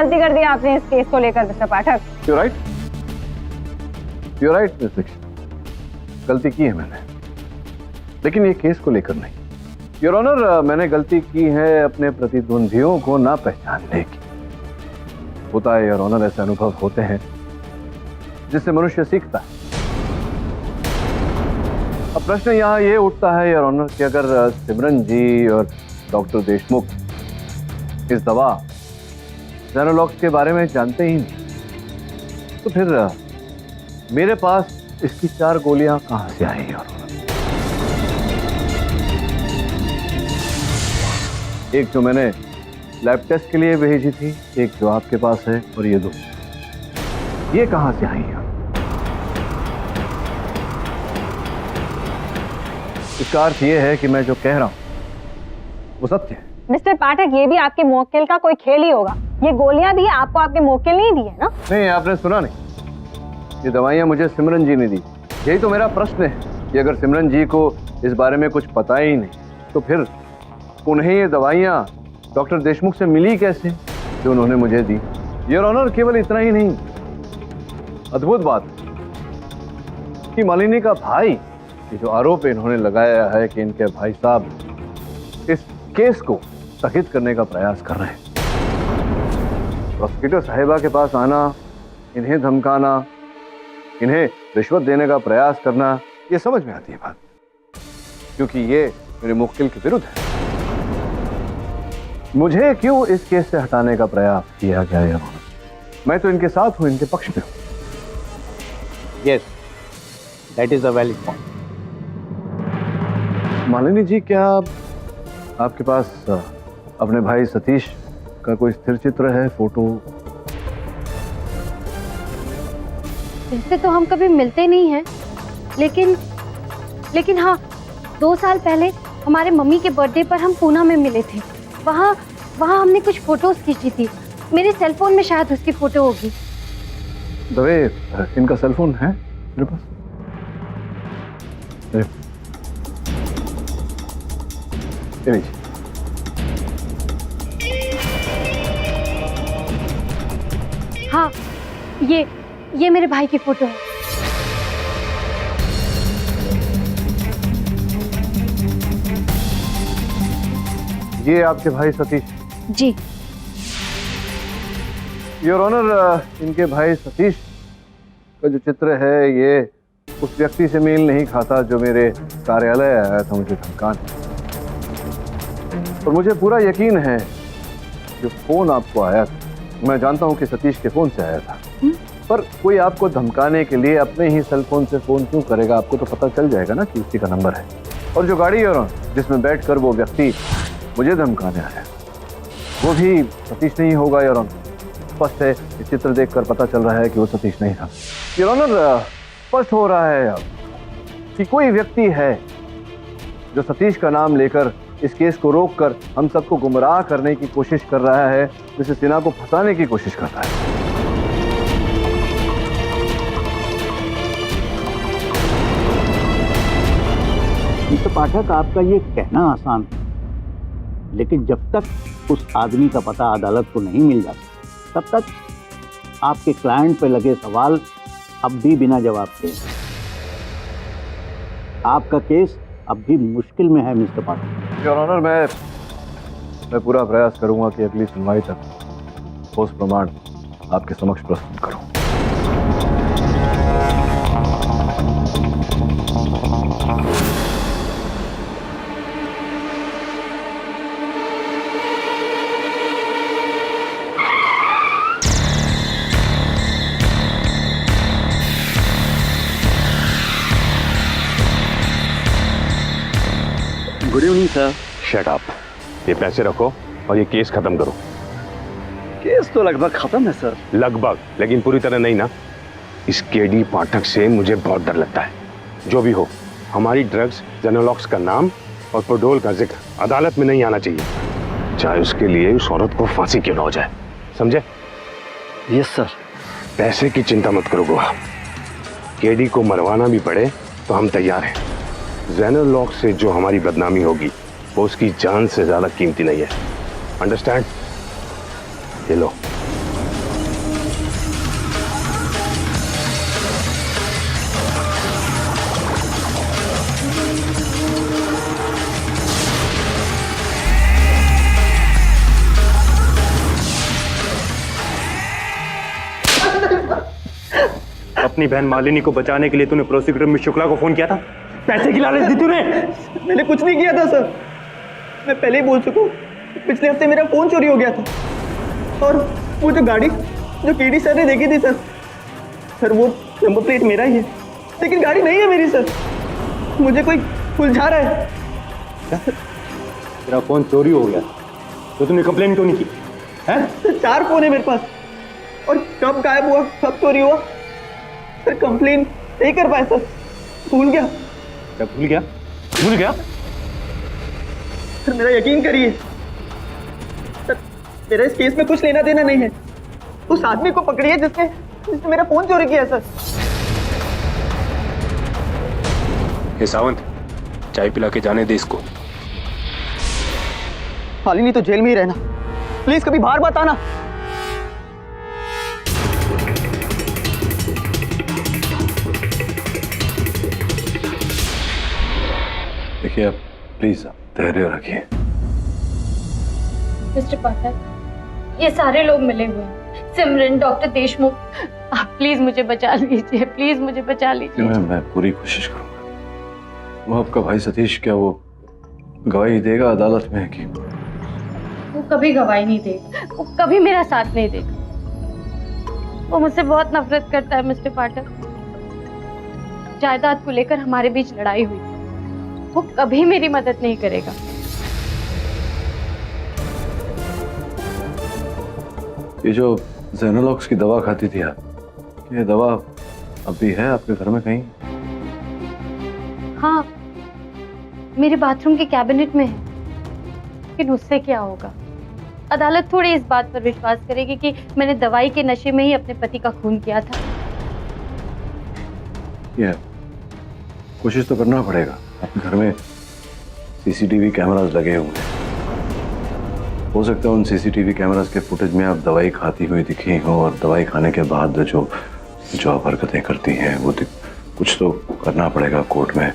गलती कर दी आपने इस केस को लेकर mister Pathak. You're right, miss Dikshit, गलती की है मैंने, लेकिन ये केस को लेकर नहीं। योर ऑनर, मैंने गलती की है अपने प्रतिद्वंदियों को ना पहचानने की। होता है योर ऑनर, ऐसे अनुभव होते हैं जिससे मनुष्य सीखता है। अब प्रश्न यहाँ ये उठता है योर ऑनर कि अगर सिमरन जी और डॉक्टर देशमुख इस दवा ज़ेनोलॉक्स के बारे में जानते ही नहीं, तो फिर मेरे पास इसकी 4 गोलियां कहां से आई योर ऑनर? एक जो मैंने लैब टेस्ट के लिए भेजी थी, एक जो आपके पास है, और ये 2, ये कहां से आई है? इसका अर्थ ये है कि मैं जो कह रहा हूं वो सत्य है। मिस्टर पाठक, ये भी आपके मुवक्किल का कोई खेल ही होगा। ये गोलियां भी आपको आपके मुवक्किल ने दी है ना? नहीं, आपने सुना नहीं, ये दवाइयां मुझे सिमरन जी ने दी। यही तो मेरा प्रश्न है कि अगर सिमरन जी को इस बारे में कुछ पता ही नहीं, तो फिर उन्हें ये दवाइयां डॉक्टर देशमुख से मिली कैसे जो उन्होंने मुझे दी? योर ऑनर, केवल इतना ही नहीं, अद्भुत बात कि मालिनी का भाई, ये जो आरोप इन्होंने लगाया है कि इनके भाई साहब इस केस को स्थगित करने का प्रयास कर रहे हैं। प्रोसिक्यूटर साहिबा के पास आना, इन्हें धमकाना, इन्हें रिश्वत देने का प्रयास करना, ये समझ में आती है बात, क्योंकि ये मेरे मुवक्किल के विरुद्ध है। मुझे क्यों इस केस से हटाने का प्रयास किया गया है? मैं तो इनके साथ हूं, इनके पक्ष में हूं। Yes, that is a valid point. Malini ji, क्या आपके पास अपने भाई सतीश का कोई स्थिर चित्र है, फोटो? वैसे तो हम कभी मिलते नहीं हैं, लेकिन हाँ, 2 साल पहले हमारे मम्मी के बर्थडे पर हम पूना में मिले थे। वहाँ हमने कुछ फोटोज खींची थी। मेरे सेलफोन में शायद उसकी फोटो होगी। दवे, इनका सेलफोन है मेरे पास? ये लीजिए। हाँ, ये मेरे भाई की फोटो है। ये आपके भाई सतीश? जी। योर ऑनर, इनके भाई सतीश का जो चित्र है, ये उस व्यक्ति से मेल नहीं खाता जो मेरे कार्यालय आया था मुझे धमकाने। और मुझे पूरा यकीन है जो फोन आपको आया था, मैं जानता हूं कि सतीश के फोन से आया था। पर कोई आपको धमकाने के लिए अपने ही सेल फोन से फोन क्यों करेगा? आपको तो पता चल जाएगा ना कि उसी का नंबर है। और जो गाड़ी योर ऑनर जिसमें बैठकर वो व्यक्ति मुझे धमकाने आया, वो भी सतीश नहीं होगा योर ऑनर। स्पष्ट है, इस चित्र देखकर पता चल रहा है कि वो सतीश नहीं था योर ऑनर। स्पष्ट हो रहा है अब कि कोई व्यक्ति है जो सतीश का नाम लेकर इस केस को रोककर हम सबको गुमराह करने की कोशिश कर रहा है, मिसेस सिन्हा को फंसाने की कोशिश कर रहा है। मिस्टर पाठक, आपका ये कहना आसान है, लेकिन जब तक उस आदमी का पता अदालत को नहीं मिल जाता, तब तक आपके क्लाइंट पे लगे सवाल अब भी बिना जवाब के। आपका केस अब भी मुश्किल में है मिस्टर पाठक। योर ऑनर, मैं पूरा प्रयास करूंगा कि अगली सुनवाई तक ठोस प्रमाण आपके समक्ष प्रस्तुत करूं। Good evening sir. Shut up, ये पैसे रखो और ये केस खत्म करो। केस तो लगभग खत्म है सर। लगभग, लेकिन पूरी तरह नहीं ना। इस केडी पाठक से मुझे बहुत डर लगता है। जो भी हो, हमारी ड्रग्स ज़ेनोलॉक्स का नाम और प्रोडोल का जिक्र अदालत में नहीं आना चाहिए, चाहे उसके लिए उस औरत को फांसी क्यों ना हो जाए। समझे? Yes sir. पैसे की चिंता मत करो गोवा, केडी को मरवाना भी पड़े तो हम तैयार हैं। ज़ेनोलॉक्स से जो हमारी बदनामी होगी वो उसकी जान से ज्यादा कीमती नहीं है। अंडरस्टैंड? ये लो। अपनी बहन मालिनी को बचाने के लिए तूने प्रोसिक्यूटर मिस शुक्ला को फोन किया था? पैसे की लालच दी तूने? मैंने कुछ नहीं किया था सर, मैं पहले ही बोल चुका हूँ। पिछले हफ्ते मेरा फोन चोरी हो गया था और वो जो गाड़ी जो केडी सर ने देखी थी सर वो नंबर प्लेट मेरा ही है, लेकिन गाड़ी नहीं है मेरी सर। मुझे कोई उलझा रहा है। तेरा फोन चोरी हो गया तो तूने कंप्लेन क्यों नहीं की है? सर 4 फोन है मेरे पास और कब गायब हुआ कब चोरी हुआ सर कंप्लेन नहीं कर पाया सर, भूल गया। क्या भूल गया? भूल गया? सर मेरा यकीन करिए सर, मेरा इस केस में कुछ लेना देना नहीं है। उस आदमी को पकड़िए जिसने मेरा फोन चोरी किया सर। हे सावंत, चाय पिला के जाने दे इसको। मालिनी तो जेल में ही रहना, प्लीज कभी बाहर मत आना। देखिए आप प्लीज धैर्य रखिए। मिस्टर पाठक, ये सारे लोग मिले हुए हैं, सिमरन, डॉक्टर देशमुख, आप प्लीज मुझे बचा लीजिए, प्लीज मुझे बचा लीजिए। मैं पूरी कोशिश करूंगा। वो आपका भाई सतीश क्या वो गवाही देगा अदालत में कि? वो कभी गवाही नहीं देगा, वो कभी मेरा साथ नहीं देगा। वो मुझसे बहुत नफरत करता है मिस्टर पाठक। जायदाद को लेकर हमारे बीच लड़ाई हुई, वो कभी मेरी मदद नहीं करेगा। ये जो जेनोलॉक्स की दवा खाती थी आप, ये दवा अब भी है आपके घर में कहीं? हाँ, मेरे बाथरूम के कैबिनेट में है, लेकिन उससे क्या होगा? अदालत थोड़ी इस बात पर विश्वास करेगी कि मैंने दवाई के नशे में ही अपने पति का खून किया था। ये कोशिश तो करना पड़ेगा। आपके घर में सीसीटीवी कैमरास लगे हुए हैं, हो सकता है उन सीसीटीवी कैमरास के फुटेज में आप दवाई खाती हुई दिखी हो और दवाई खाने के बाद जो आप हरकतें करती हैं वो कुछ तो करना पड़ेगा, कोर्ट में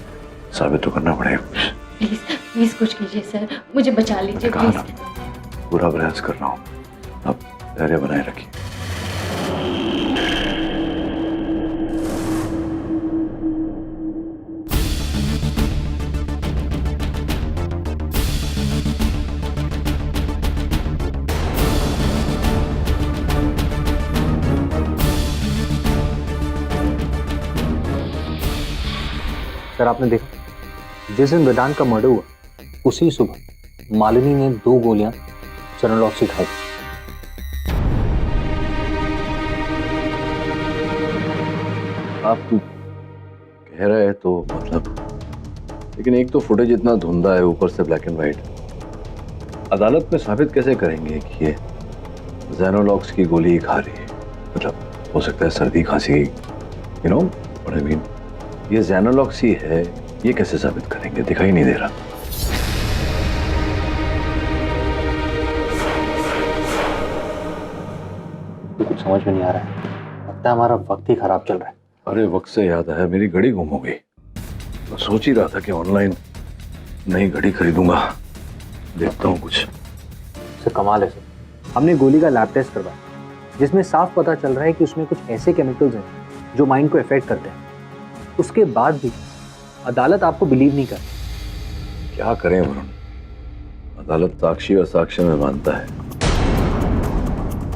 साबित तो करना पड़ेगा कुछ। प्लीज प्लीज कुछ कीजिए सर, मुझे बचा लीजिए प्लीज। पूरा प्रयास कर रहा हूँ, आप धैर्य बनाए रखिए। सर आपने देखा, जिस दिन वेदांत का मर्डर हुआ उसी सुबह मालिनी ने 2 गोलियां जेनोलॉक्स से खाई। आप कह रहे हैं तो मतलब, लेकिन एक तो फुटेज इतना धुंधला है, ऊपर से ब्लैक एंड व्हाइट। अदालत में साबित कैसे करेंगे कि ये जेनोलॉक्स की गोली खा रही है? मतलब हो सकता है सर्दी खांसी, you know what I mean. ये जेनोलॉक्स ही है, ये कैसे साबित करेंगे? दिखाई नहीं दे रहा। तो कुछ समझ में नहीं आ रहा है, लगता है हमारा वक्त ही खराब चल रहा है। अरे वक्त से याद आया, मेरी घड़ी गुम हो गई। मैं सोच ही रहा था कि ऑनलाइन नई घड़ी खरीदूंगा, देखता हूँ कुछ। सर कमाल है सर, हमने गोली का लैब टेस्ट करवाया जिसमें साफ पता चल रहा है कि उसमें कुछ ऐसे केमिकल्स हैं जो माइंड को इफेक्ट करते हैं। उसके बाद भी अदालत आपको बिलीव नहीं करती। क्या करें वरुण, अदालत साक्षी और साक्ष्य में मानता है,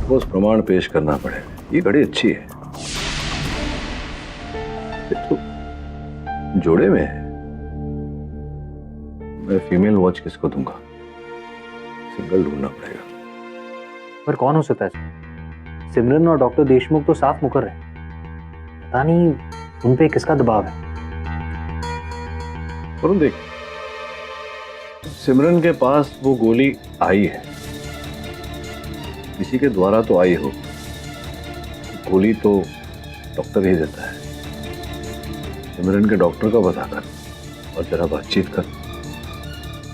ठोस प्रमाण पेश करना पड़ेगा। ये घड़ी अच्छी है, ये तो जोड़े में है। मैं फीमेल वॉच किसको दूंगा? सिंगल ढूंढना पड़ेगा। पर कौन हो सकता है सर? सिमरन और डॉक्टर देशमुख तो साफ मुकर रहे हैं, पता नहीं उन पे किसका दबाव है। वरुण देख, सिमरन के पास वो गोली आई है, किसी के द्वारा तो आई हो। गोली तो डॉक्टर ही देता है। सिमरन के डॉक्टर का पता कर और जरा बातचीत कर,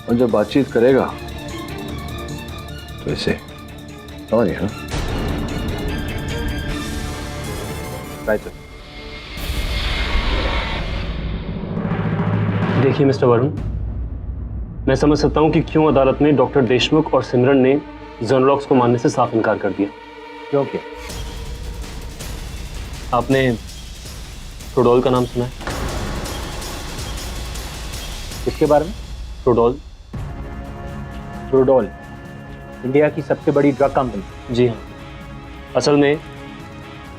और जब बातचीत करेगा तो इसे समझ गया ना? Right sir. देखिए मिस्टर वरुण, मैं समझ सकता हूं कि क्यों अदालत में डॉक्टर देशमुख और सिमरन ने जेनोलॉक्स को मानने से साफ इनकार कर दिया। क्यों किया? आपने प्रोडोल का नाम सुना है? किसके बारे में? प्रोडोल। प्रोडोल इंडिया की सबसे बड़ी ड्रग कंपनी। जी हाँ, असल में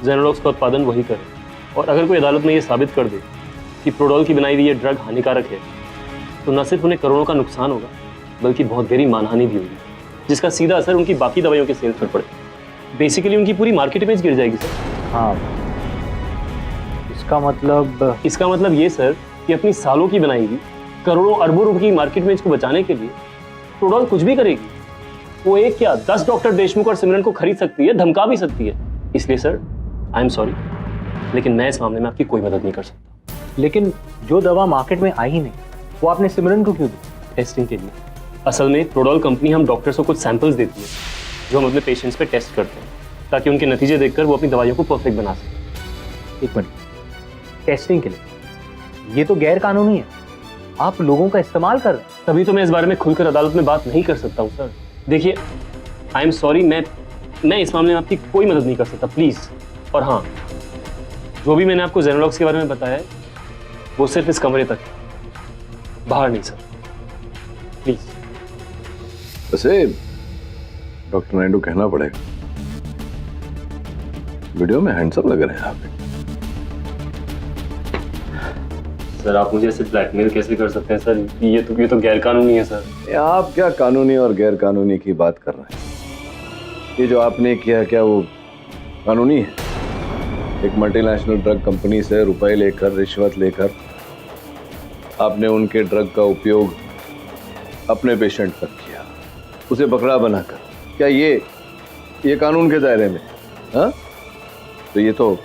जेनोलॉक्स का उत्पादन वही करे, और अगर कोई अदालत में ये साबित कर दे कि प्रोडोल की बनाई हुई ये ड्रग हानिकारक है, तो न सिर्फ उन्हें करोड़ों का नुकसान होगा, बल्कि बहुत गहरी मानहानि भी होगी, जिसका सीधा असर उनकी बाकी दवाइयों के सेल्स पर पड़े। बेसिकली उनकी पूरी मार्केट इमेज गिर जाएगी सर। हाँ, इसका मतलब ये सर कि अपनी सालों की बनाई हुई करोड़ों अरबों रुपए की मार्केट इमेज को बचाने के लिए प्रोडोल कुछ भी करेगी। वो एक क्या 10 डॉक्टर देशमुख और सिमरन को खरीद सकती है, धमका भी सकती है। इसलिए सर आई एम सॉरी, लेकिन मैं इस मामले में आपकी कोई मदद नहीं कर सकता। लेकिन जो दवा मार्केट में आई ही नहीं, वो आपने सिमरन को क्यों दी? टेस्टिंग के लिए। असल में प्रोडोल कंपनी हम डॉक्टर्स को कुछ सैंपल्स देती है जो हम अपने पेशेंट्स पे टेस्ट करते हैं, ताकि उनके नतीजे देखकर वो अपनी दवाइयों को परफेक्ट बना सकें। एक मिनट, टेस्टिंग के लिए? ये तो गैर कानूनी है, आप लोगों का इस्तेमाल कर रहे हैं। तभी तो मैं इस बारे में खुलकर अदालत में बात नहीं कर सकता हूँ सर। देखिए आई एम सॉरी, मैं इस मामले में आपकी कोई मदद नहीं कर सकता, प्लीज। और हाँ, जो भी मैंने आपको जेनोलॉक्स के बारे में बताया है वो सिर्फ इस कमरे तक है, बाहर नहीं सर, प्लीज। वैसे डॉक्टर नायडू कहना पड़ेगा, वीडियो में हैंडसम लग रहे हैं आप। सर आप मुझे ऐसे ब्लैकमेल कैसे कर सकते हैं सर? ये तो गैर कानूनी है सर। आप क्या कानूनी और गैर कानूनी की बात कर रहे हैं? ये जो आपने किया क्या वो कानूनी है? एक मल्टीनेशनल ड्रग कंपनी से रुपए लेकर, रिश्वत लेकर आपने उनके ड्रग का उपयोग अपने पेशेंट पर किया, उसे बकरा बनाकर। क्या ये कानून के दायरे में? हाँ, तो ये तो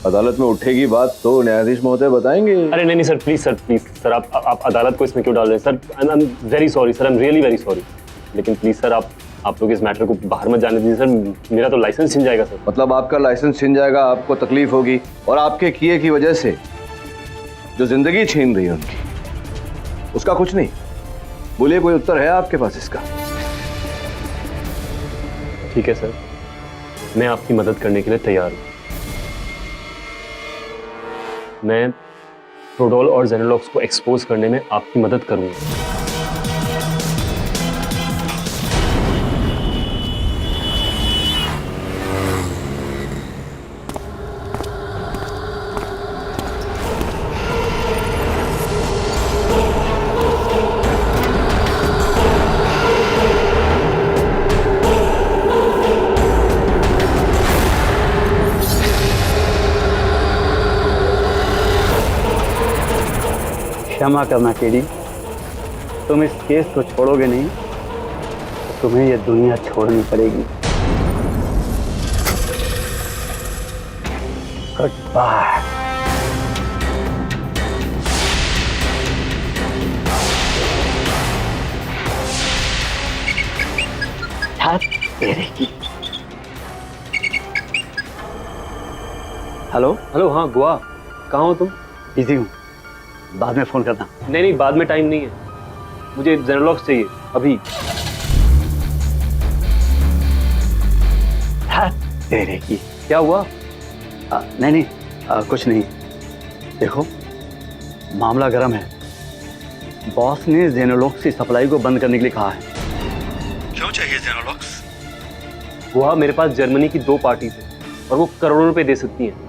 अदालत में उठेगी बात तो न्यायाधीश महोदय बताएंगे। अरे नहीं नहीं सर, प्लीज सर, आप अदालत को इसमें क्यों डाल रहे हैं sir? I am very sorry sir, I am really very sorry, लेकिन प्लीज सर आप लोग इस मैटर को बाहर मत जाने दीजिए सर, मेरा तो लाइसेंस छिन जाएगा सर। मतलब आपका लाइसेंस छिन जाएगा, आपको तकलीफ होगी, और आपके किए की वजह से जो जिंदगी छीन रही है उनकी, उसका कुछ नहीं। बोलिए, कोई उत्तर है आपके पास इसका? ठीक है सर, मैं आपकी मदद करने के लिए तैयार हूं। मैं प्रोडोल और जेनोलॉक्स को एक्सपोज करने में आपकी मदद करूंगा। क्षमा करना केडी, तुम इस केस को छोड़ोगे नहीं, तुम्हें यह दुनिया छोड़नी पड़ेगी। Good bye. हेलो हेलो, हाँ गुआ, कहाँ हो तुम? बिजी हूँ, बाद में फोन करना। नहीं, बाद में टाइम नहीं है, मुझे जेनोलॉक्स चाहिए अभी। तेरे की क्या हुआ? नहीं, कुछ नहीं। देखो, मामला गर्म है। बॉस ने जेनोलॉक्स की सप्लाई को बंद करने के लिए कहा है। क्यों चाहिए जेनोलॉक्स? गुआ, मेरे पास जर्मनी की 2 पार्टीज है और वो करोड़ों रुपए दे सकती हैं।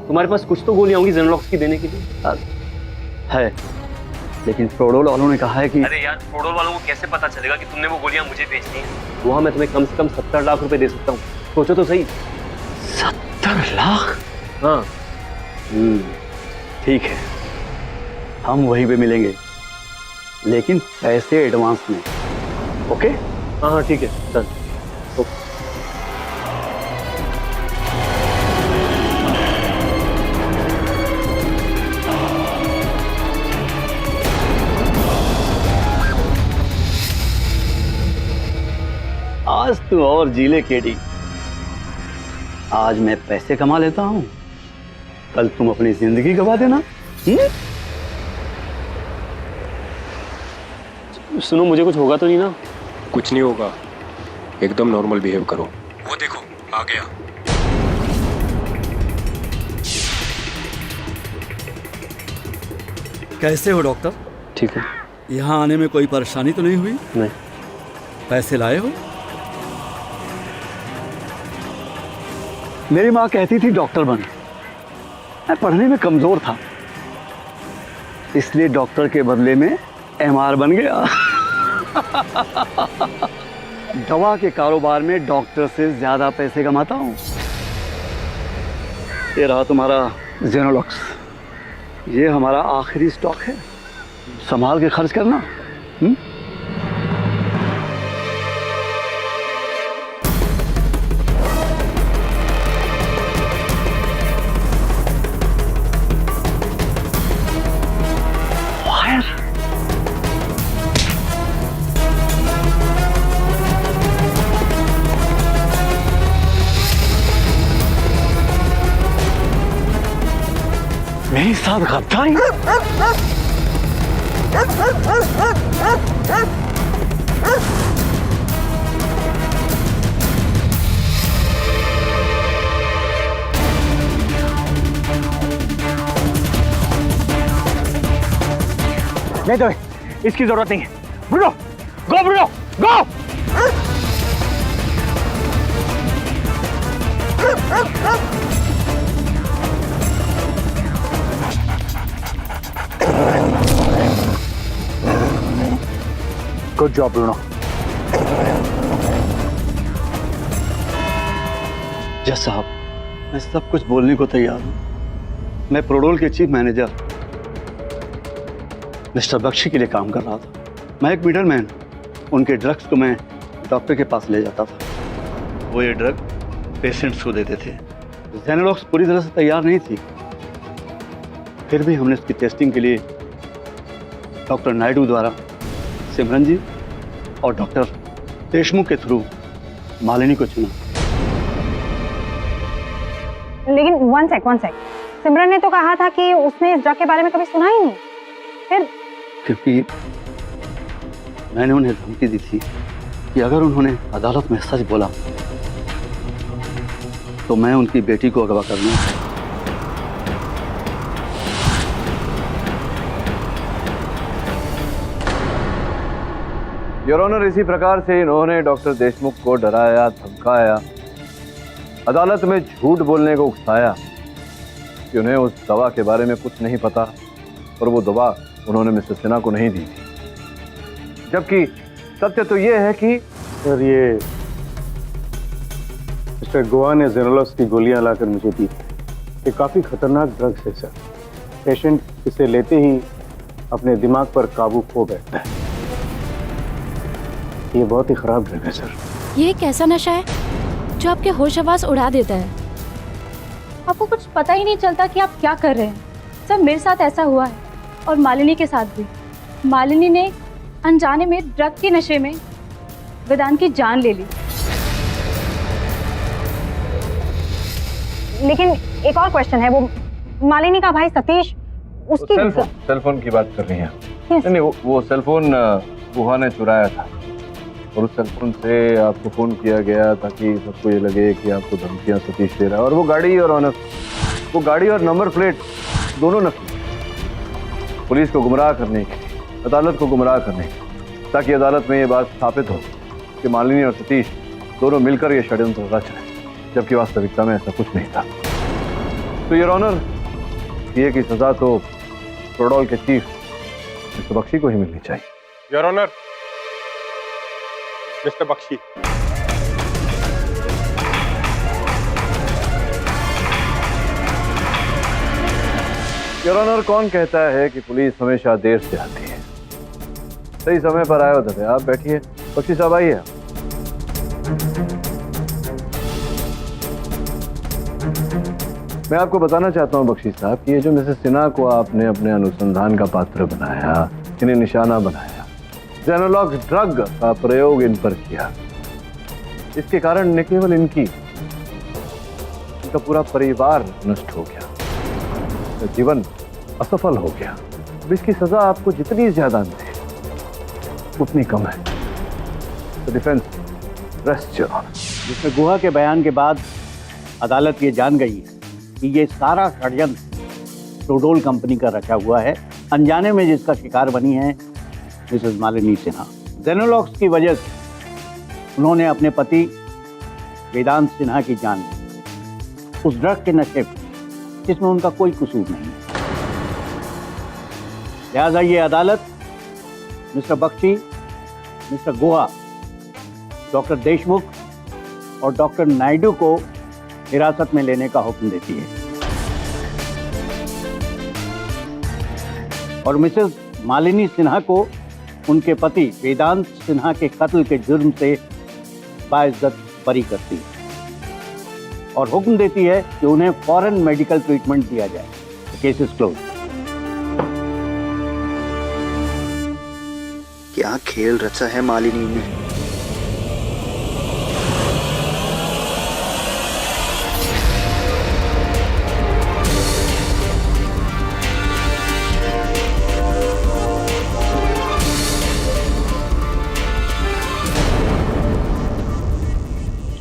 तुम्हारे पास कुछ तो गोलियां होंगी जेनोलॉक्स की देने के लिए। है, लेकिन प्रोडोल वालों ने कहा है कि... अरे यार, प्रोडोल वालों को कैसे पता चलेगा कि तुमने वो गोलियां मुझे बेचनी है? वहाँ मैं तुम्हें कम से कम 70 लाख रुपए दे सकता हूँ, सोचो तो सही। 70 लाख? हाँ। ठीक है, हम वहीं पे मिलेंगे, लेकिन पैसे एडवांस में। ओके? हाँ ठीक है, डन। आज तू और जीले केडी। आज मैं पैसे कमा लेता हूँ, कल तुम अपनी जिंदगी गवा देना। सुनो, मुझे कुछ होगा तो नहीं ना? कुछ नहीं होगा, एकदम नॉर्मल बिहेव करो। वो देखो आ गया। कैसे हो डॉक्टर? ठीक है। यहाँ आने में कोई परेशानी तो नहीं हुई? नहीं। पैसे लाए हो? मेरी माँ कहती थी डॉक्टर बन। मैं पढ़ने में कमजोर था, इसलिए डॉक्टर के बदले में एमआर बन गया। दवा के कारोबार में डॉक्टर से ज्यादा पैसे कमाता हूँ। ये रहा तुम्हारा जेनोलॉक्स। ये हमारा आखिरी स्टॉक है, संभाल के खर्च करना। मेरे साथ गद्दारी? नहीं तो इसकी जरूरत नहीं है। Bruno, go Bruno, go! Good job Bruno. जज साहब, मैं सब कुछ बोलने को तैयार हूं। मैं प्रोडोल के चीफ मैनेजर मिस्टर बख्शी के लिए काम कर रहा था। मैं एक मिडलमैन, उनके ड्रग्स को मैं डॉक्टर के पास ले जाता था। वो ये ड्रग पेशेंट्स को देते थे। जेनोलॉक्स पूरी तरह से तैयार नहीं थी, फिर भी हमने उसकी टेस्टिंग के लिए डॉक्टर नायडू द्वारा सिमरन जी और डॉक्टर देशमुख के थ्रू मालिनी को चुना। लेकिन वन सेक सिमरन ने तो कहा था कि उसने इस ड्रग के बारे में कभी सुना ही नहीं। फिर क्योंकि मैंने उन्हें धमकी दी थी कि अगर उन्होंने अदालत में सच बोला तो मैं उनकी बेटी को अगवा कर लूंगा। योर ऑनर, इसी प्रकार से इन्होंने डॉक्टर देशमुख को डराया, धमकाया, अदालत में झूठ बोलने को उकसाया कि उन्हें उस दवा के बारे में कुछ नहीं पता और वो दवा उन्होंने मिस्टर सिन्हा को नहीं दी थी। जबकि सत्य तो ये है कि सर, ये मिस्टर गोवा ने जेनोलॉक्स की गोलियां लाकर मुझे दी। ये काफ़ी खतरनाक ड्रग्स है सर। पेशेंट इसे लेते ही अपने दिमाग पर काबू खो बैठता है। ये बहुत ही खराब ड्रग है सर। ये एक ऐसा नशा है जो आपके होश हवास उड़ा देता है। आपको कुछ पता ही नहीं चलता कि आप क्या कर रहे हैं। सर, मेरे साथ ऐसा हुआ है और मालिनी के साथ भी। मालिनी ने अनजाने में ड्रग के नशे में वेदांत की जान ले ली। लेकिन एक और क्वेश्चन है, वो मालिनी का भाई सतीश, उसकी सेलफोन की बात कर रही हैं? नहीं, वो सेलफोन गुहा ने चुराया था और उस सेलफोन से आपको फोन किया गया ताकि सबको ये लगे कि आपको धमकियां सतीश दे रहा है। और वो गाड़ी और नंबर प्लेट दोनों नकली, पुलिस को गुमराह करने के लिए, अदालत को गुमराह करने के लिए, ताकि अदालत में ये बात स्थापित हो कि मालिनी और सतीश दोनों मिलकर ये षड्यंत्र रच रहे, जबकि वास्तविकता में ऐसा कुछ नहीं था। तो योर ऑनर, ये की सजा तो प्रोडोल के चीफ मिस्टर बख्शी को ही मिलनी चाहिए। Your honour, mister Bakshi. Your honour, कौन कहता है कि पुलिस हमेशा देर से आती है? सही समय पर आए होते थे। आप बैठिए। बख्शी साहब आइए। मैं आपको बताना चाहता हूं बख्शी साहब कि ये जो मिसेस सिन्हा को आपने अपने अनुसंधान का पात्र बनाया, इन्हें निशाना बनाया, जेनोलॉक्स ड्रग का प्रयोग इन पर किया, इसके कारण न केवल इनका पूरा परिवार नष्ट हो गया, जीवन असफल हो गया। अब इसकी सजा आपको जितनी ज्यादा मिले उतनी कम है। तो डिफेंस रेस्ट योर ऑनर। जिसमें गुहा के बयान के बाद अदालत ये जान गई है कि ये सारा षड्यंत्र प्रोडोल कंपनी का रचा हुआ है अनजाने में जिसका शिकार बनी है मिसेस मालिनी सिन्हा। जेनोलॉक्स की वजह से उन्होंने अपने पति वेदांत सिन्हा की जान ली, उस ड्रग के नशे में जिसमें उनका कोई कसूर नहीं। लिहाजा ये अदालत मिस्टर बख्शी, मिस्टर गुहा, डॉक्टर देशमुख और डॉक्टर नायडू को हिरासत में लेने का हुक्म देती है और मिसेस मालिनी सिन्हा को उनके पति वेदांत सिन्हा के कत्ल के जुर्म से बाइज्जत बरी करती है और हुक्म देती है कि उन्हें फौरन मेडिकल ट्रीटमेंट दिया जाए। Case is close. क्या खेल रचा है मालिनी ने।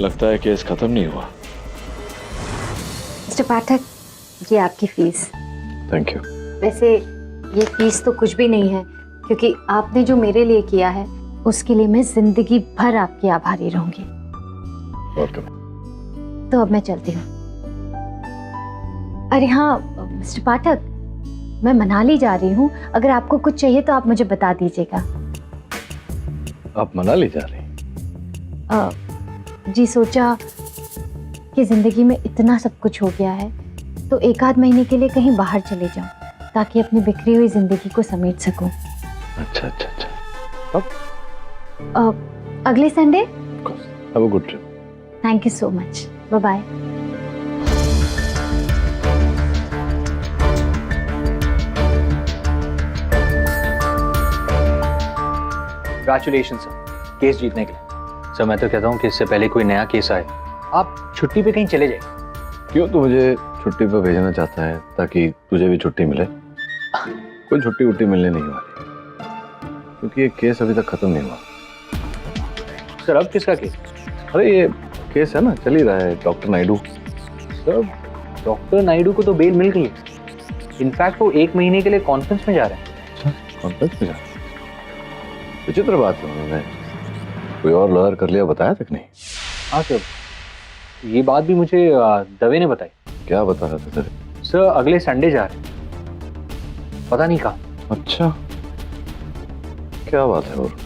लगता है केस खत्म नहीं हुआ। मिस्टर पाठक, ये आपकी फीस। Thank you. वैसे ये फीस तो कुछ भी नहीं है, क्योंकि आपने जो मेरे लिए किया है उसके लिए मैं जिंदगी भर आपकी आभारी रहूंगी। तो अब मैं चलती हूँ। अरे हाँ मिस्टर पाठक, मैं मनाली जा रही हूँ, अगर आपको कुछ चाहिए तो आप मुझे बता दीजिएगा। आप मनाली जा रही हैं? जी, सोचा कि जिंदगी में इतना सब कुछ हो गया है तो एक आध महीने के लिए कहीं बाहर चले जाऊं, ताकि अपनी बिखरी हुई जिंदगी को समेट सकूं। अच्छा अच्छा अच्छा। कब? अगले Sunday. Have a good trip. Thank you so much. Bye bye. Congratulation sir, case जीतने के लिए। सर मैं तो कहता हूँ कि इससे पहले कोई नया केस आए आप छुट्टी पे कहीं चले जाए। क्यों तू मुझे छुट्टी पे भेजना चाहता है ताकि तुझे भी छुट्टी मिले? कोई छुट्टी वुट्टी मिलने नहीं वाली, क्योंकि ये केस अभी तक खत्म नहीं हुआ। सर अब किसका केस? अरे ये केस है ना, चल ही रहा है, doctor Naidu. Sir doctor Naidu को तो बेल मिल गई है। इनफैक्ट वो 1 महीने के लिए कॉन्फ्रेंस में जा रहे हैं। अच्छा, कॉन्फ्रेंस में जा रहे हैं? विचित्र बात है, उन्होंने कोई और लॉयर कर लिया, बताया तक नहीं। हाँ सर, ये बात भी मुझे दवे ने बताई। क्या बता रहा था तेरे? सर अगले संडे जा रहे हैं, पता नहीं कहाँ। अच्छा, क्या बात है। और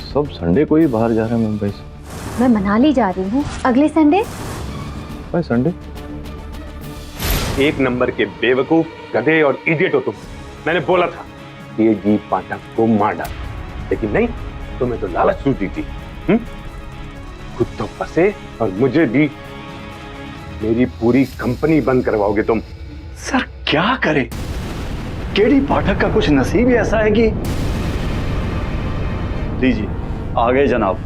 सब संडे को ही बाहर जा रहे हैं मुंबई से? मैं मनाली जा रही हूँ अगले संडे। भाई संडे? एक नंबर के बेवकूफ, गधे और इडियट हो तुम। मैंने बोला था ये जी पाठक को मार डाल, लेकिन नहीं, तुम्हें तो लालच सूझी थी। खुद तो फंसे और मुझे भी, मेरी पूरी कंपनी बंद करवाओगे तुम। सर क्या करे, केडी पाठक का कुछ नसीब ही ऐसा है कि। लीजिए आ गए जनाब।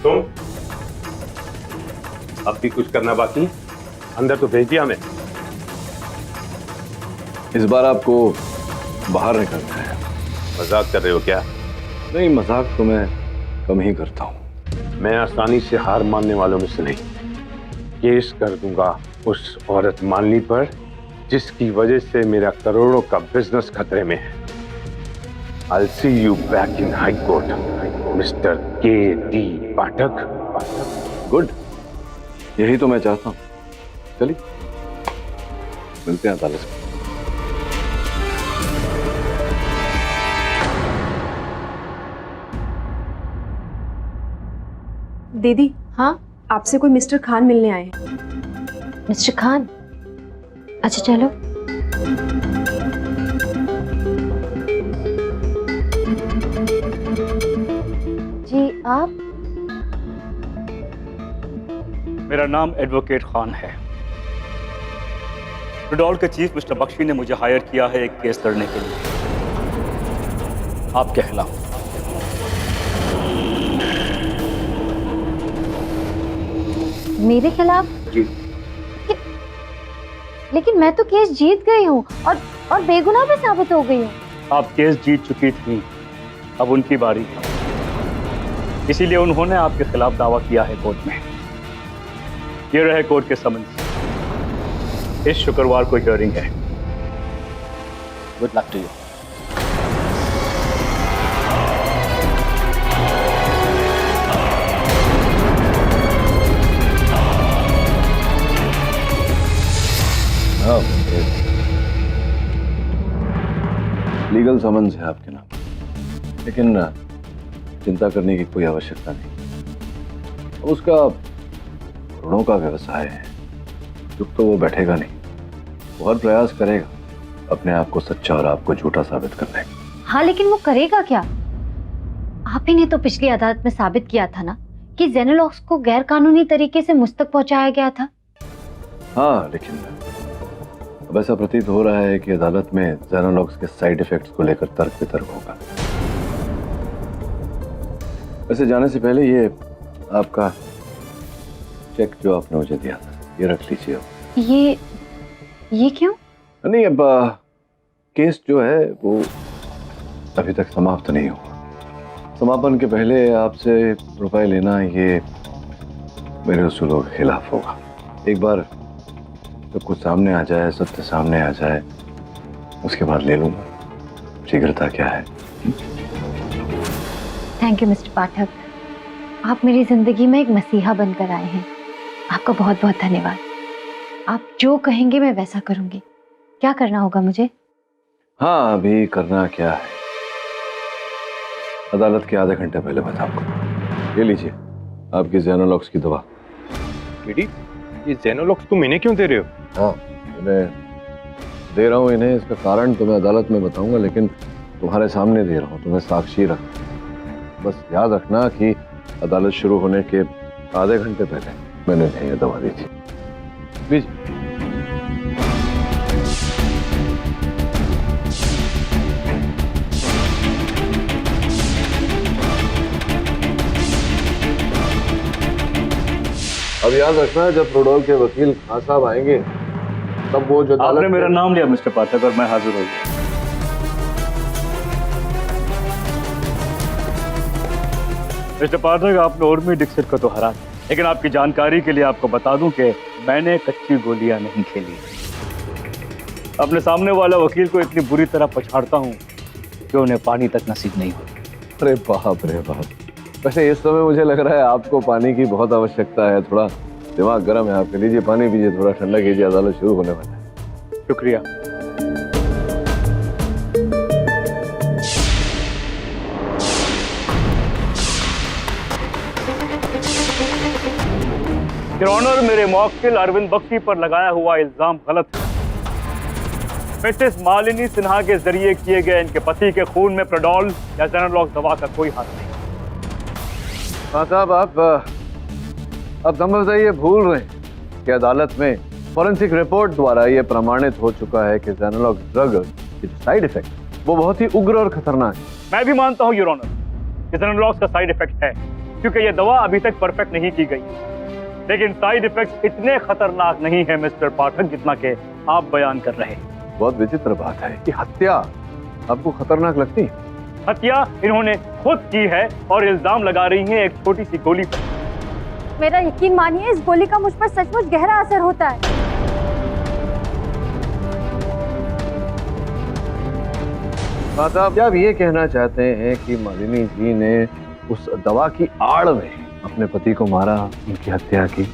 तुम अब भी कुछ करना बाकी? अंदर तो भेज दिया हमें। इस बार आपको बाहर निकलना है। मजाक कर रहे हो क्या? नहीं, मजाक तो मैं कम ही करता हूँ। मैं आसानी से हार मानने वालों में से नहीं। केस कर दूंगा उस औरत मालिनी पर जिसकी वजह से मेरा करोड़ों का बिजनेस खतरे में है। I'll see you back in High Court, Mr. K.D. Pathak. Good, यही तो मैं चाहता हूँ। चलिए मिलते हैं अदालत में। दीदी। हाँ? आपसे कोई मिस्टर खान मिलने आए हैं। मिस्टर खान? अच्छा चलो। जी आप? मेरा नाम एडवोकेट खान है। प्रोडोल के चीफ मिस्टर बख्शी ने मुझे हायर किया है एक केस लड़ने के लिए आपके खिलाफ। मेरे खिलाफ? जी। लेकिन मैं तो केस जीत गई हूँ और बेगुनाह भी साबित हो गई हूँ। आप केस जीत चुकी थी, अब उनकी बारी, इसीलिए उन्होंने आपके खिलाफ दावा किया है कोर्ट में। ये रहे कोर्ट के समन्स। इस शुक्रवार को हियरिंग है। Good luck to you. Legal summons है आपके नाम, लेकिन चिंता करने की कोई आवश्यकता नहीं। उसका करोड़ों का व्यवसाय है, चुप तो वो बैठेगा नहीं, वो हर प्रयास करेगा अपने आप को सच्चा और आपको झूठा साबित करने का। हाँ, लेकिन वो करेगा क्या? आप ही ने तो पिछली अदालत में साबित किया था ना कि जेनोलॉक्स को गैर कानूनी तरीके से मुझ तक पहुंचाया गया था। हाँ, लेकिन अब ऐसा प्रतीत हो रहा है कि अदालत में जेनोलॉक्स के साइड इफेक्ट्स को लेकर तर्क वितर्क होगा। वैसे जाने से पहले ये आपका चेक जो आपने मुझे दिया था, ये रख लीजिए अब। ये क्यों? नहीं, अब केस जो है वो अभी तक समाप्त नहीं हुआ। समापन के पहले आपसे रुपए लेना ये मेरे उसूलों के खिलाफ होगा। एक बार जब कुछ सामने आ जाए, सत्य सामने आ जाए, उसके बाद ले लूंगा। शीघ्रता क्या है। थैंक यू मिस्टर पाठक, आप मेरी जिंदगी में एक मसीहा बनकर आए हैं। आपका बहुत बहुत धन्यवाद। आप जो कहेंगे मैं वैसा करूंगी। क्या करना होगा मुझे? हाँ, अभी करना क्या है, अदालत के आधे घंटे पहले बताऊंगा। ये लीजिए आपकी जेनोलॉक्स की दवा। बेटी, ये जेनोलॉक्स तुम इन्हें क्यों दे रहे हो? हाँ, मैं दे रहा हूँ इन्हें, इसका कारण तो मैं अदालत में बताऊंगा, लेकिन तुम्हारे सामने दे रहा हूँ, तुम्हें साक्षी रख। बस याद रखना कि अदालत शुरू होने के आधे घंटे पहले मैंने इन्हें ये दवा दी थी। लीजिए। अब याद रखना, जब प्रोडोल के वकील खान साहब आएंगे तब वो जो आपने मेरा नाम लिया मिस्टर पाठक और मैं हाजिर हो गया। मिस्टर पाठक, आपने उर्मी डिक्सिट को तो हरा दिया, लेकिन आपकी जानकारी के लिए आपको बता दूं कि मैंने कच्ची गोलियां नहीं खेली। अपने सामने वाला वकील को इतनी बुरी तरह पछाड़ता हूं कि उन्हें पानी तक नसीब नहीं होती। अरे बाप रे बाप। वैसे इस समय मुझे लग रहा है आपको पानी की बहुत आवश्यकता है। थोड़ा दिमाग गर्म है आपके। लीजिए पानी पीजिए, थोड़ा ठंडा कीजिए, अदालत शुरू होने वाला है। शुक्रिया। योर ऑनर, मेरे मौक्किल अरविंद बख्शी पर लगाया हुआ इल्जाम गलत है। मिसेस मालिनी सिन्हा के जरिए किए गए इनके पति के खून में प्रोडोल या जेनोलॉक्स दवा का कोई हाथ नहीं। हाँ साहब, आप संभवतः ये भूल रहे हैं कि अदालत में फॉरेंसिक रिपोर्ट द्वारा ये प्रमाणित हो चुका है कि जेनोलॉक्स ड्रग के साइड इफेक्ट वो बहुत ही उग्र और खतरनाक है। मैं भी मानता हूँ योर ऑनर कि जेनोलॉक्स का साइड इफेक्ट है, क्योंकि ये दवा अभी तक परफेक्ट नहीं की गई, लेकिन साइड इफेक्ट्स इतने खतरनाक नहीं है मिस्टर पाठक जितना कि आप बयान कर रहे हैं। बहुत विचित्र बात है कि हत्या आपको खतरनाक लगती है। हत्या इन्होंने खुद की है और इल्जाम लगा रही हैं एक छोटी सी गोली पर। मेरा यकीन मानिए, इस गोली का मुझ पर सचमुच गहरा असर होता है। साहब, क्या आप ये कहना चाहते हैं कि मालिनी जी ने उस दवा की आड़ में अपने पति को मारा, उनकी हत्या की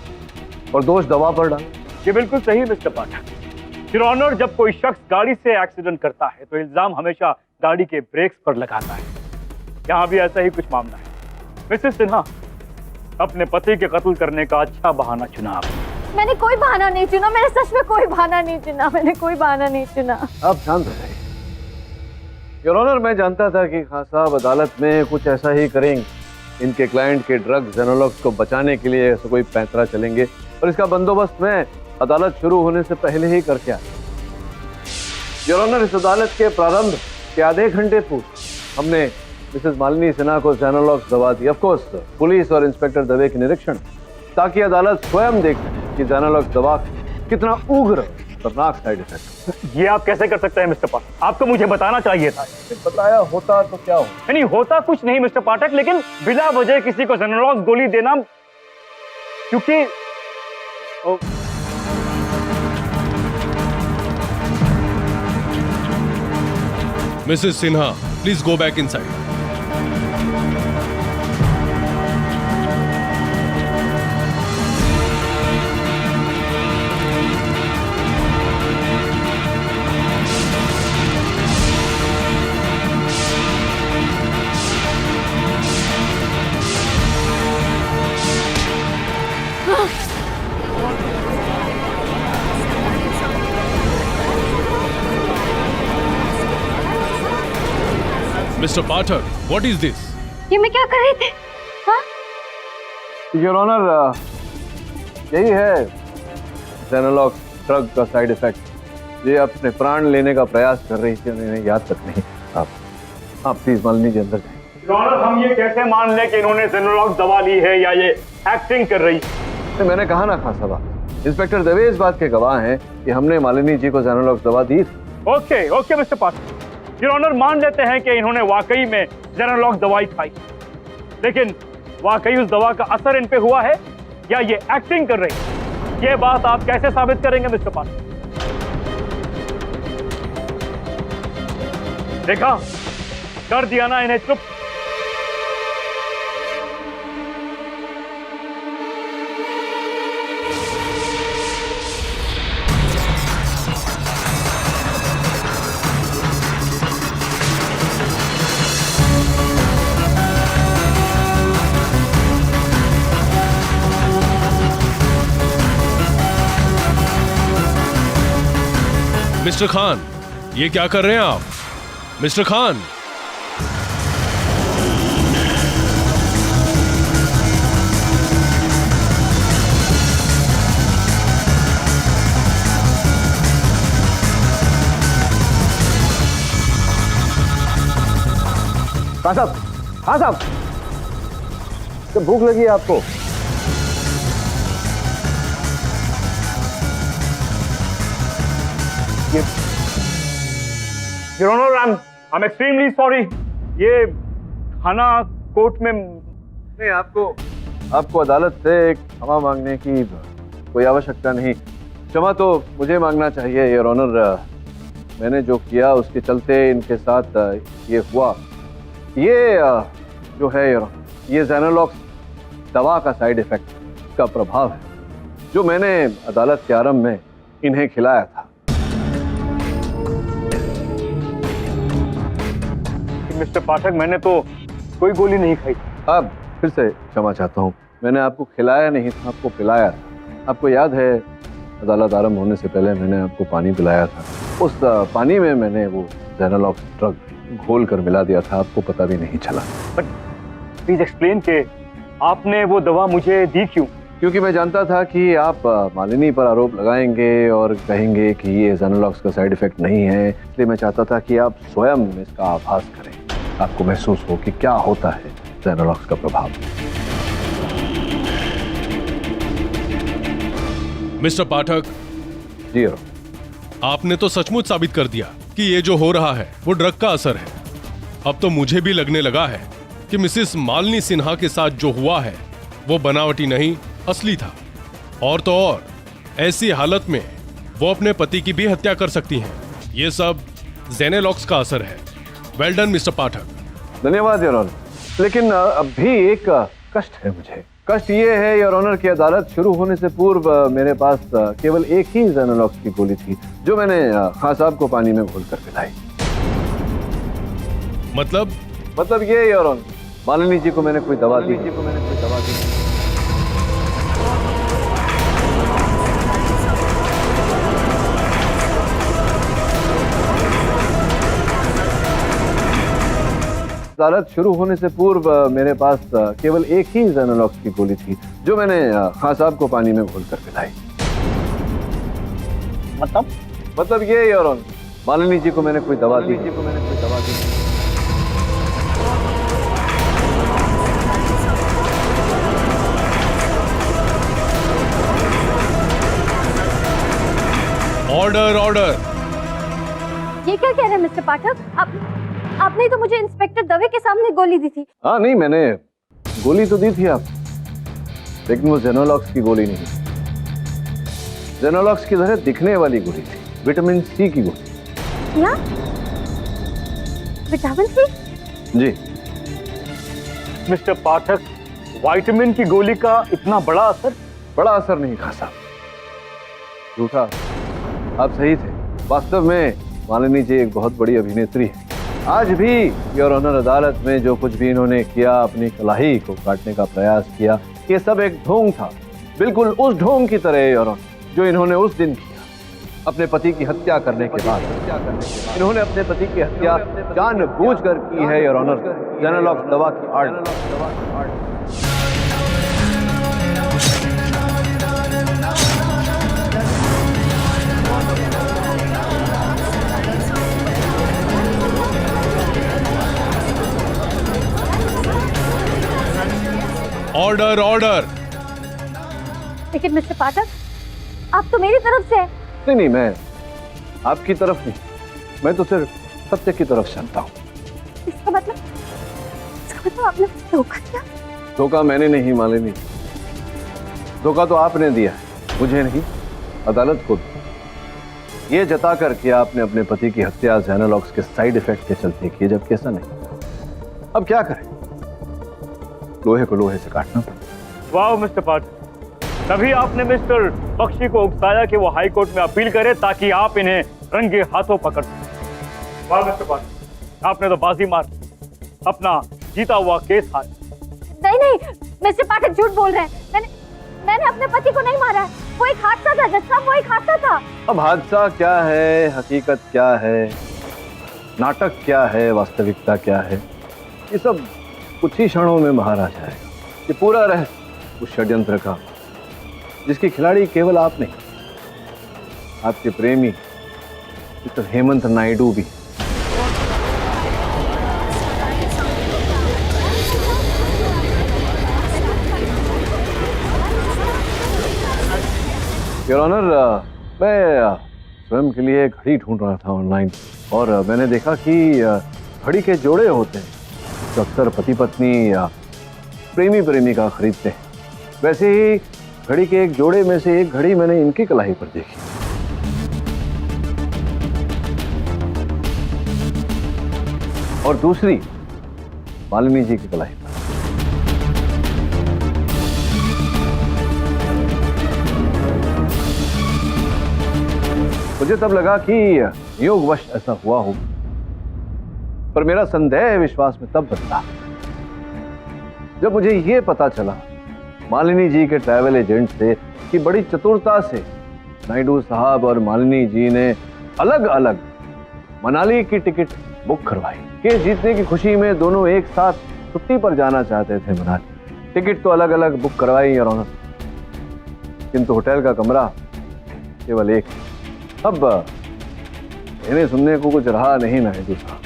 और दोष दवा पर डाला? ये बिल्कुल सही मिस्टर पाठक। योर ऑनर, जब कोई शख्स गाड़ी से एक्सीडेंट करता है तो इल्जाम हमेशा गाड़ी के ब्रेक्स पर लगाता है। यहाँ भी ऐसा ही कुछ मामला है। मिसेस सिन्हा, अपने पति के कत्ल करने का अच्छा बहाना चुना आपने। मैंने कोई बहाना नहीं चुना, मैंने सच में कोई बहाना नहीं चुना, मैंने कोई बहाना नहीं चुना। आप शांत हो जाइए। योर ऑनर, मैं जानता था कि खान साहब अदालत में कुछ ऐसा ही करेंगे। इनके क्लाइंट के ड्रग जेनोलॉक्स को बचाने के लिए ऐसा कोई पैंतरा चलेंगे और इसका बंदोबस्त मैं अदालत शुरू होने से पहले ही करके आया। योर ऑनर, इस अदालत के प्रारंभ के आधे घंटे पूर्व हमने मिसेस मालिनी सिन्हा को जेनोलॉक्स दवा दी। ऑफ कोर्स पुलिस और इंस्पेक्टर दवे के निरीक्षण, ताकि अदालत स्वयं देख सके कि जेनोलॉक्स दवा कितना उग्र खतरनाक साइड इफेक्ट। ये आप कैसे कर सकते हैं मिस्टर पाठक? आपको मुझे बताना चाहिए था। बताया होता तो क्या हो? नहीं होता कुछ नहीं मिस्टर पाठक, लेकिन बिना वजह किसी को जेनोलॉक्स गोली देना, क्योंकि Mrs Sinha, please go back inside. Mister Pathak, what is this? ये मैं क्या कर रही थी? हाँ? योर ऑनर, यही है जेनोलॉक्स ड्रग का साइड इफेक्ट। ये अपने प्राण लेने का प्रयास कर रही थी, उन्हें याद तक नहीं। आप प्लीज मालिनी जी अंदर जाइए। योर ऑनर, हम ये कैसे मान लें कि इन्होंने जेनोलॉक्स दवा ली है या ये एक्टिंग कर रही है? मैंने कहा ना खान साहब, इंस्पेक्टर दवे इस बात के गवाह हैं कि हमने मालिनी जी को जेनोलॉक्स दवा दी थी। Okay mister Pathak, your honour मान लेते हैं कि इन्होंने वाकई में जेनोलॉक्स दवाई खाई, लेकिन वाकई उस दवा का असर इन पे हुआ है या ये एक्टिंग कर रही है? ये बात आप कैसे साबित करेंगे मिस्टर पाठक? देखा, कर दिया ना इन्हें चुप। मिस्टर खान, ये क्या कर रहे हैं आप? मिस्टर खान, खान साहब, तो भूख लगी है आपको? Your honour, I am extremely sorry. ये खाना कोर्ट में नहीं, आपको अदालत से एक क्षमा मांगने की कोई आवश्यकता नहीं। क्षमा तो मुझे मांगना चाहिए योर ऑनर। मैंने जो किया उसके चलते इनके साथ ये हुआ। ये जो है ये जेनोलॉक्स दवा का साइड इफेक्ट का प्रभाव है जो मैंने अदालत के आरंभ में इन्हें खिलाया था। मिस्टर पाठक, मैंने तो कोई गोली नहीं खाई। अब फिर से क्षमा चाहता हूँ, मैंने आपको खिलाया नहीं था, आपको पिलाया था। आपको याद है अदालत आरंभ होने से पहले मैंने आपको पानी पिलाया था। उस पानी में मैंने वो जेनोलॉक्स ड्रग घोल कर मिला दिया था, आपको पता भी नहीं चला। बट प्लीज एक्सप्लेन के आपने वो दवा मुझे दी क्यों? क्योंकि मैं जानता था कि आप मालिनी पर आरोप लगाएंगे और कहेंगे कि ये जेनोलॉक्स का साइड इफेक्ट नहीं है, इसलिए मैं चाहता था कि आप स्वयं इसका आभास करें, आपको महसूस हो कि क्या होता है जेनोलॉक्स का प्रभाव। मिस्टर पाठक जी, आपने तो सचमुच साबित कर दिया कि ये जो हो रहा है वो ड्रग का असर है। अब तो मुझे भी लगने लगा है कि मिसेस मालिनी सिन्हा के साथ जो हुआ है वो बनावटी नहीं, असली था। और तो और ऐसी हालत में वो अपने पति की भी हत्या कर सकती हैं। ये सब जेनोलॉक्स का असर है। वेल डन मिस्टर पाठक। धन्यवाद योर ऑनर, लेकिन अभी एक कष्ट है मुझे। कष्ट ये है योर ऑनर कि अदालत शुरू होने से पूर्व मेरे पास केवल एक ही जेनोलॉक्स की गोली थी जो मैंने खान साहब को पानी में घोल कर पिलाई। मतलब ये योर ऑनर, मालिनी जी को मैंने कोई दवा दी। अदालत शुरू होने से पूर्व मेरे पास केवल एक ही जेनोलॉक्स की गोली थी जो मैंने खान साहब को पानी में घोल कर पिलाई। मतलब ये योर ऑनर, मालिनी जी को मैंने कोई दवा दी। ऑर्डर। ये क्या कह रहे हैं मिस्टर पाठक? आपने तो मुझे इंस्पेक्टर दवे के सामने गोली दी थी। हाँ नहीं, मैंने गोली तो दी थी आप, लेकिन वो जेनोलॉक्स की गोली नहीं, जेनोलॉक्स की तरह दिखने वाली गोली थी, विटामिन सी की गोली। क्या? Vitamin C? जी। मिस्टर पाठक, विटामिन की गोली का इतना बड़ा असर? बड़ा असर नहीं खान साहब, झूठा। आप सही थे। वास्तव में मालिनी जी एक बहुत बड़ी अभिनेत्री है। आज भी योर ऑनर अदालत में जो कुछ भी इन्होंने किया, अपनी कलाई को काटने का प्रयास किया, ये सब एक ढोंग था, बिल्कुल उस ढोंग की तरह योर ऑनर जो इन्होंने उस दिन किया अपने पति की हत्या करने के बाद। इन्होंने अपने पति की हत्या जानबूझकर की है योर ऑनर, जेनोलॉक्स दवा की आड़ में। Order order. लेकिन मिस्टर पाठक, आप तो मेरी तरफ से हैं। नहीं, मैं आपकी तरफ नहीं, मैं तो सिर्फ सत्य की तरफ चलता हूँ। इसका मतलब आपने धोखा दिया? धोखा मैंने नहीं मालिनी, धोखा तो आपने दिया है, मुझे नहीं, अदालत को। ये जता कर कि आपने अपने पति की हत्या जेनोलॉक्स के साइड इफेक्ट के चलते की, जबकि ऐसा नहीं। अब क्या करें, लोहे को लोहे से काटना पड़ा। वाह मिस्टर पाठक, तभी आपने मिस्टर बख्शी को उकसाया कि वो हाई कोर्ट में अपील करे ताकि आप इन्हें रंगे हाथों पकड़ सकें। वाह मिस्टर पाठक, आपने तो बाजी मार अपना जीता हुआ केस हार। नहीं, मिस्टर पाठक झूठ बोल रहे हैं। मैंने अपने पति को नहीं मारा है। वो एक हादसा था जज साहब, वो एक हादसा था। अब हादसा क्या है, हकीकत क्या है, नाटक क्या है, वास्तविकता क्या है, ये सब कुछ ही क्षणों में बाहर आ जाएगा। ये पूरा रहस्य उस षड्यंत्र का, जिसकी खिलाड़ी केवल आप नहीं, आपके प्रेमी मिस्टर हेमंत नायडू भी। योर ऑनर, मैं स्वयं के लिए घड़ी ढूंढ रहा था ऑनलाइन, और मैंने देखा कि घड़ी के जोड़े होते हैं जो अक्सर पति पत्नी या प्रेमी प्रेमिका खरीदते हैं। वैसे ही घड़ी के एक जोड़े में से एक घड़ी मैंने इनकी कलाई पर देखी। और दूसरी मालिनी जी की कलाई पर। मुझे तब लगा कि योगवश ऐसा हुआ हो, पर मेरा संदेह विश्वास में तब बदला जब मुझे यह पता चला मालिनी जी के ट्रैवल एजेंट से कि बड़ी चतुरता से नायडू साहब और मालिनी जी ने अलग अलग मनाली की टिकट बुक करवाई। केस जीतने की खुशी में दोनों एक साथ छुट्टी पर जाना चाहते थे मनाली। टिकट तो अलग अलग बुक करवाई योर ऑनर, किंतु होटल का कमरा केवल एक। अब इन्हें सुनने को कुछ रहा नहीं नायडू साहब।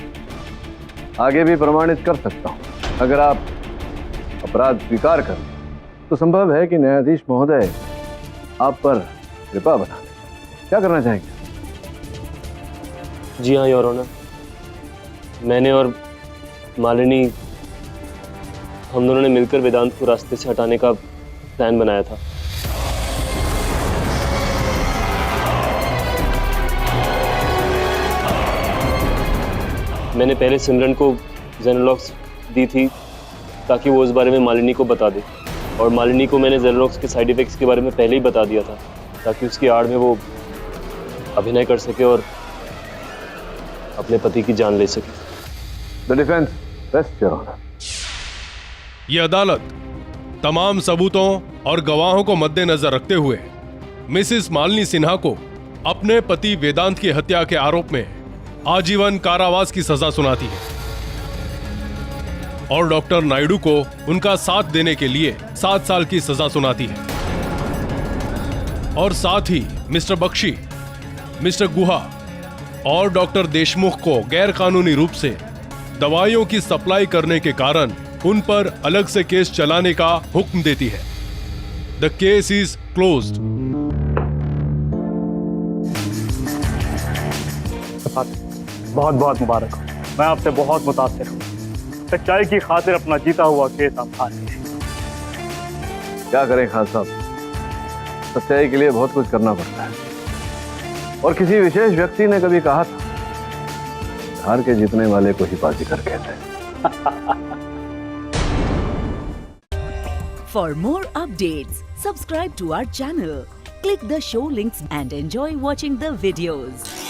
आगे भी प्रमाणित कर सकता हूं, अगर आप अपराध स्वीकार करें तो संभव है कि न्यायाधीश महोदय आप पर कृपा बना दें। क्या करना चाहेंगे? जी हाँ योर ऑनर, मैंने और मालिनी, हम दोनों ने मिलकर वेदांत को रास्ते से हटाने का प्लान बनाया था। मैंने पहले सिमरन को जेनोलॉक्स दी थी ताकि वो उस बारे में मालिनी को बता दे, और मालिनी को मैंने जेनोलॉक्स के साइड इफेक्ट्स के बारे में पहले ही बता दिया था ताकि उसकी आड़ में वो अभिनय कर सके और अपने पति की जान ले सके। The defence rest your honour. ये अदालत तमाम सबूतों और गवाहों को मद्देनजर रखते हुए मिसेस मालिनी सिन्हा को अपने पति वेदांत की हत्या के आरोप में आजीवन कारावास की सजा सुनाती है और डॉक्टर नायडू को उनका साथ देने के लिए 7 साल की सजा सुनाती है, और साथ ही मिस्टर बख्शी, मिस्टर गुहा और डॉक्टर देशमुख को गैर कानूनी रूप से दवाइयों की सप्लाई करने के कारण उन पर अलग से केस चलाने का हुक्म देती है। The case is closed. बहुत बहुत मुबारक हो, मैं आपसे बहुत मुतासिर हूँ। सच्चाई की खातिर अपना जीता हुआ केस आप हार गए। क्या करें खान साहब, सच्चाई के लिए बहुत कुछ करना पड़ता है। और किसी विशेष व्यक्ति ने कभी कहा था, हार के जीतने वाले को ही बाजीगर कहते हैं। For more updates, subscribe to our channel, click the show links and enjoy watching the videos.